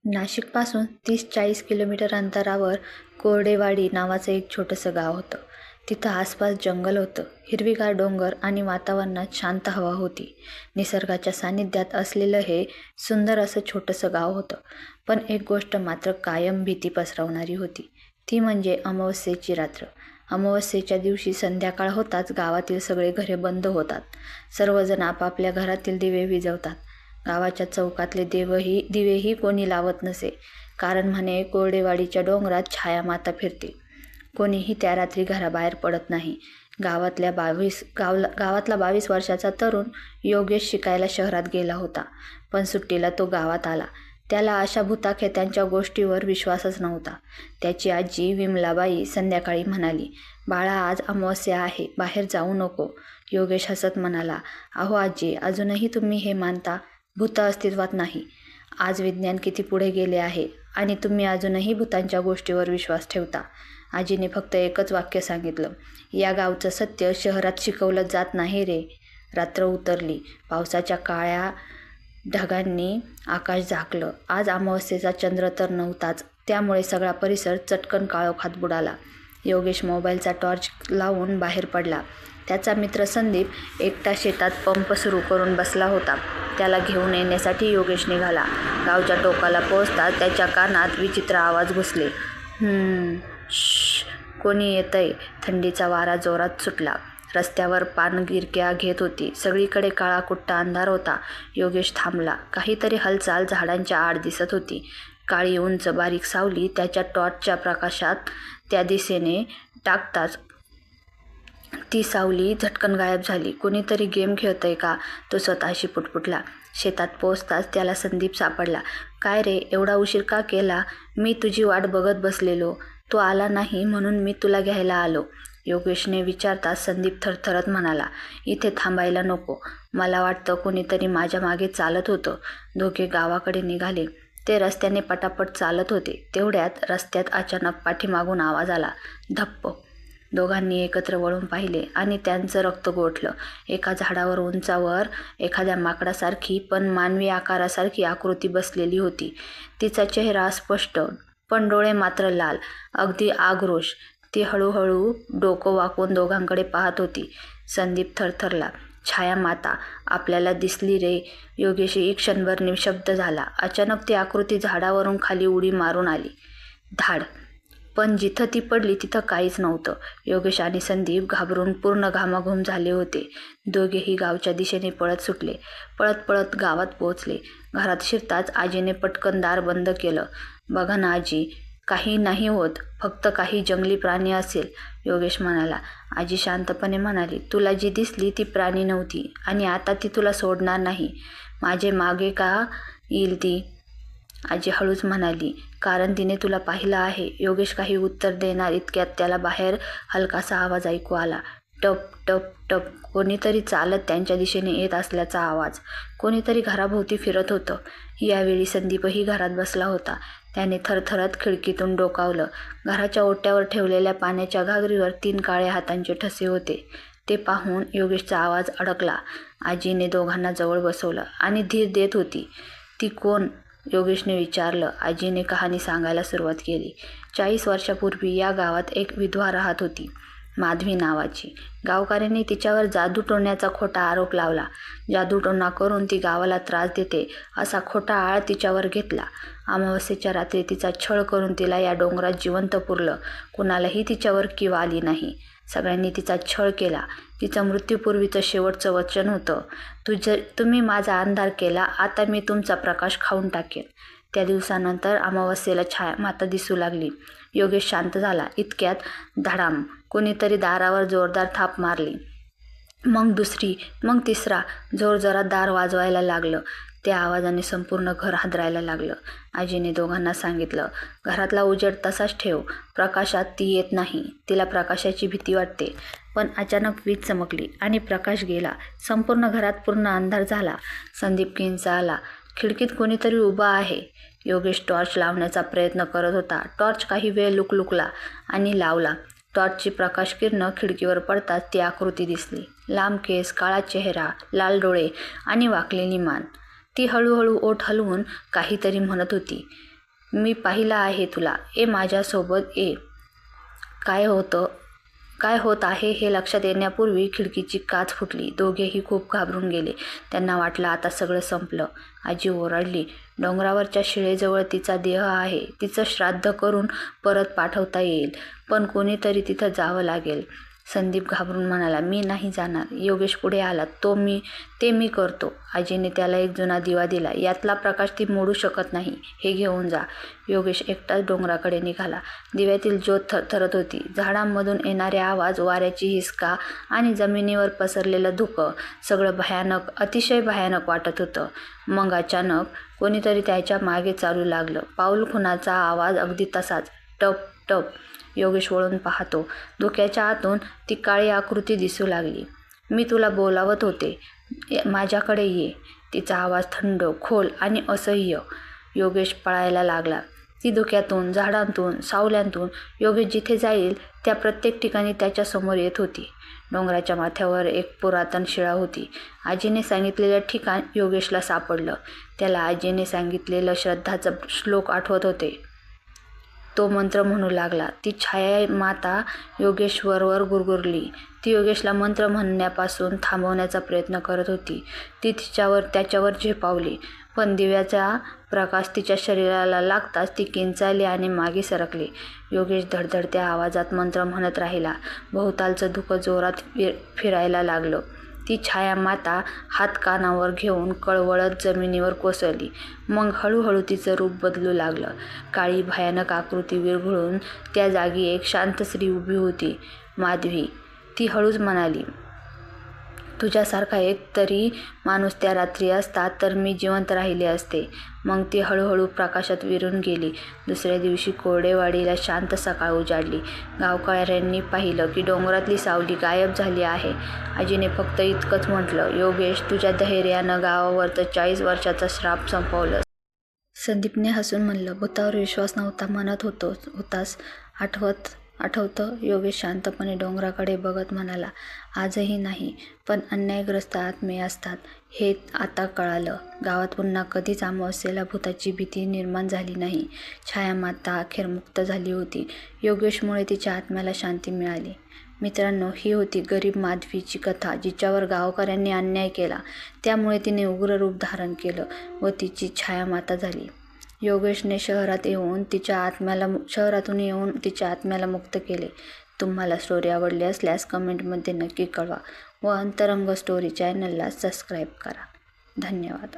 नाशिकपासून 30-40 kilometre अंतरावर कोरडेवाडी नावाचं एक छोटंसं गाव होतं. तिथं आसपास जंगल होतं, हिरवीगार डोंगर आणि वातावरणात शांत हवा होती. निसर्गाच्या सानिध्यात असलेलं हे सुंदर असं छोटंसं गाव होतं. पण एक गोष्ट मात्र कायम भीती पसरवणारी होती, ती म्हणजे अमावस्येची रात्र. अमावस्येच्या दिवशी संध्याकाळ होताच गावातील सगळे घरे बंद होतात. सर्वजण आपापल्या घरातील दिवे विझवतात. गावाच्या चौकातले दिवेही कोणी लावत नसे, कारण म्हणे कोरडेवाडीच्या डोंगरात छायामाता फिरते. कोणीही त्या रात्री घराबाहेर पडत नाही. गावातला 22 वर्षाचा तरुण योगेश शिकायला शहरात गेला होता, पण सुट्टीला तो गावात आला. त्याला अशा भुताखेत्यांच्या गोष्टीवर विश्वासच नव्हता. त्याची आजी विमलाबाई संध्याकाळी म्हणाली, "बाळा, आज अमावस्या आहे, बाहेर जाऊ नको." योगेश हसत म्हणाला, "अहो आजी, अजूनही तुम्ही हे मानता? भूतं अस्तित्वात नाही. आज विज्ञान किती पुढे गेले आहे आणि तुम्ही अजूनही भूतांच्या गोष्टीवर विश्वास ठेवता." आजीने फक्त एकच वाक्य सांगितलं, "या गावचं सत्य शहरात शिकवलं जात नाही रे." रात्र उतरली. पावसाच्या काळ्या ढगांनी आकाश झाकलं. आज अमावस्येचा चंद्र तर नव्हताच, त्यामुळे सगळा परिसर चटकन काळोखात बुडाला. योगेश मोबाईलचा टॉर्च लावून बाहेर पडला. त्याचा मित्र संदीप एकटा शेतात पंप सुरू करून बसला होता. त्याला घेऊन येण्यासाठी योगेश निघाला. गावच्या टोकाला पोहोचताच त्याच्या कानात विचित्र आवाज घुसले. श्श, कोणी येतंय?" थंडीचा वारा जोरात सुटला. रस्त्यावर पानगिरक्या घेत होती. सगळीकडे काळाकुट्टा अंधार होता. योगेश थांबला. काहीतरी हालचाल झाडांच्या आड दिसत होती. काळी उंच बारीक सावली त्याच्या टॉर्चच्या प्रकाशात त्या दिशेने टाकताच ती सावली झटकन गायब झाली. "कोणीतरी गेम खेळतंय का?" तो स्वतःशी पुटपुटला. शेतात पोहोचताच त्याला संदीप सापडला. "काय रे, एवढा उशीर का केला? मी तुझी वाट बघत बसलेलो. तू आला नाही म्हणून मी तुला घ्यायला आलो." योगेशने विचारताच संदीप थरथरत म्हणाला, "इथे थांबायला नको. मला वाटतं कोणीतरी माझ्या मागे चालत होतं." दोघे गावाकडे निघाले. ते रस्त्याने पटापट चालत होते. तेवढ्यात रस्त्यात अचानक पाठीमागून आवाज आला, धप्प. दोघांनी एकत्र वळून पाहिले आणि त्यांचं रक्त गोठलं. एका झाडावर उंचावर एखाद्या माकडासारखी पण मानवी आकारासारखी आकृती बसलेली होती. तिचा चेहरा अस्पष्ट, पण डोळे मात्र लाल, अगदी आक्रोश. ती हळूहळू डोकं वाकवून दोघांकडे पाहत होती. संदीप थरथरला. "छायामाता आपल्याला दिसली रे." योगेशही क्षणभर निशब्द झाला. अचानक ती आकृती झाडावरून खाली उडी मारून आली. धाड! पण जिथं ती पडली तिथं काहीच नव्हतं. योगेश आणि संदीप घाबरून पूर्ण घामाघूम झाले होते. दोघेही गावच्या दिशेने पळत सुटले. पळत पळत गावात पोहोचले. घरात शिरताच आजीने पटकन दार बंद केलं. "बघा ना आजी, काही नाही होत, फक्त काही जंगली प्राणी असेल." योगेश म्हणाला. आजी शांतपणे म्हणाली, "तुला जी दिसली ती प्राणी नव्हती आणि आता ती तुला सोडणार नाही." "माझे मागे का येईल ती?" आजी हळूच म्हणाली, "कारण तिने तुला पाहिलं आहे." योगेश काही उत्तर देणार इतक्यात त्याला बाहेर हलकासा आवाज ऐकू आला. टप टप टप. कोणीतरी चालत त्यांच्या दिशेने येत असल्याचा आवाज. कोणीतरी घराभोवती फिरत होतं. यावेळी संदीपही घरात बसला होता. त्याने थरथरत खिडकीतून डोकावलं. घराच्या ओट्यावर ठेवलेल्या पाण्याच्या घागरीवर 3 काळ्या हातांचे ठसे होते. ते पाहून योगेशचा आवाज अडकला. आजीने दोघांना जवळ बसवलं आणि धीर देत होती. "ती कोण?" योगेशने विचारलं. आजीने कहाणी सांगायला सुरुवात केली. 40 वर्षापूर्वी या गावात एक विधवा राहत होती, माधवी नावाची. गावकऱ्यांनी तिच्यावर जादूटोण्याचा खोटा आरोप लावला. जादूटोणा करून ती गावाला त्रास देते असा खोटा आळ तिच्यावर घेतला. अमावस्येच्या रात्री तिचा छळ करून तिला या डोंगरात जिवंत पुरलं. कुणालाही तिच्यावर कीव आली नाही. सगळ्यांनी तिचा छळ केला. तिचं मृत्यूपूर्वीचं शेवटचं वचन होतं, तुम्ही माझा अंधार केला, आता मी तुमचा प्रकाश खाऊन टाकेन." त्या दिवसानंतर अमावस्येला छायामाता दिसू लागली. योगेश शांत झाला. इतक्यात धडाम, कोणीतरी दारावर जोरदार थाप मारली. मग दुसरी, मग तिसरा. जोरजोरात दार वाजवायला लागलं. त्या आवाजाने संपूर्ण घर हादरायला लागलं. आजीने दोघांना सांगितलं, "घरातला उजेड तसाच ठेव. प्रकाशात ती येत नाही. तिला प्रकाशाची भीती वाटते." पण अचानक वीज चमकली आणि प्रकाश गेला. संपूर्ण घरात पूर्ण अंधार झाला. संदीप किंचाळला, "खिडकीत कोणीतरी उभा आहे." योगेश टॉर्च लावण्याचा प्रयत्न करत होता. टॉर्च काही वेळ लुकलुकला आणि लावला. टॉर्चची प्रकाशकिरणं खिडकीवर पडताच ती आकृती दिसली. लांब केस, काळा चेहरा, लाल डोळे आणि वाकलेली मान. ती हळूहळू ओठ हलवून काहीतरी म्हणत होती. मी पाहिलं आहे तुला. माझ्यासोबत ये. काय होत आहे हे लक्षात येण्यापूर्वी खिडकीची काच फुटली. दोघेही खूप घाबरून गेले. त्यांना वाटलं आता सगळं संपलं. आजी ओरडली, डोंगरावरच्या शिळेजवळ तिचा देह आहे. तिचं श्राद्ध करून परत पाठवता येईल, पण कोणीतरी तिथं जावं लागेल. संदीप घाबरून म्हणाला, मी नाही जाणार. योगेश पुढे आला, ते मी करतो. आजीने त्याला एक जुना दिवा दिला. यातला प्रकाश ती मोडू शकत नाही. हे घेऊन जा. योगेश एकटाच डोंगराकडे निघाला. दिव्यातील ज्योत थरथरत होती. झाडांमधून येणारे आवाज, वाऱ्याची हिसका आणि जमिनीवर पसरलेलं धुकं सगळं भयानक, अतिशय भयानक वाटत होतं. मग अचानक कोणीतरी त्याच्या मागे चालू लागलं. पाऊल खुणाचा आवाज अगदी तसाच, टप टप. योगेश वळून पाहतो. धुक्याच्या आतून ती काळी आकृती दिसू लागली. मी तुला बोलावत होते, माझ्याकडे ये. तिचा आवाज थंड, खोल आणि असह्य. योगेश पळायला लागला. ती धुक्यातून, झाडांतून, सावल्यांतून. योगेश जिथे जाईल त्या प्रत्येक ठिकाणी त्याच्या समोर येत होती. डोंगराच्या माथ्यावर एक पुरातन शिळा होती. आजीने सांगितलेलं ठिकाण योगेशला सापडलं. त्याला आजीने सांगितलेलं श्रद्धाचं श्लोक आठवत होते. तो मंत्र म्हणू लागला. ती छाया माता योगेश्वरवर गुरगुरली. ती योगेशला मंत्र म्हणण्यापासून थांबवण्याचा प्रयत्न करत होती. ती त्याच्यावर झेपावली, पण दिव्याचा प्रकाश तिच्या शरीराला लागताच ती किंचाळली आणि मागे सरकली. योगेश धडधडत्या आवाजात मंत्र म्हणत राहिला. भोवतालचं धुकं जोरात फिरायला लागलं. ती छाया माता हात कानावर घेऊन कळवळत जमिनीवर कोसळली. मग हळूहळू तिचं रूप बदलू लागलं. काळी भयानक आकृती विरघळून त्या जागी एक शांत स्त्री उभी होती. माधवी. ती हळूच म्हणाली, तुझ्यासारखा एक तरी माणूस त्या रात्री असता तर मी जिवंत राहिले असते. मग ती हळूहळू प्रकाशात विरून गेली. दुसऱ्या दिवशी कोरडेवाडीला शांत सकाळ उजाडली. गावकऱ्यांनी पाहिलं की डोंगरातली सावली गायब झाली आहे. आजीने फक्त इतकंच म्हटलं, योगेश, तुझ्या धैर्यानं गावावरचं 40 वर्षाचा श्राप संपवलं. संदीपने हसून म्हणलं, भूतावर विश्वास नव्हता म्हणत होतास, आठवतं? योगेश शांतपणे डोंगराकडे बघत म्हणाला, आजही नाही, पण अन्यायग्रस्त आत्मे असतात हे आता कळालं. गावात पुन्हा कधीच अमावास्येला भूताची भीती निर्माण झाली नाही. छायामाता अखेर मुक्त झाली होती. योगेशमुळे तिच्या आत्म्याला शांती मिळाली. मित्रांनो, ही होती गरीब माधवीची कथा, जिच्यावर गावकऱ्यांनी अन्याय केला. त्यामुळे तिने उग्र रूप धारण केलं व तिची छायामाता झाली. योगेशने शहरातून येऊन तिच्या आत्म्याला मुक्त केले. तुम्हाला स्टोरी आवडली असल्यास कमेंटमध्ये नक्की कळवा व अंतरंग स्टोरी चॅनलला सबस्क्राईब करा. धन्यवाद.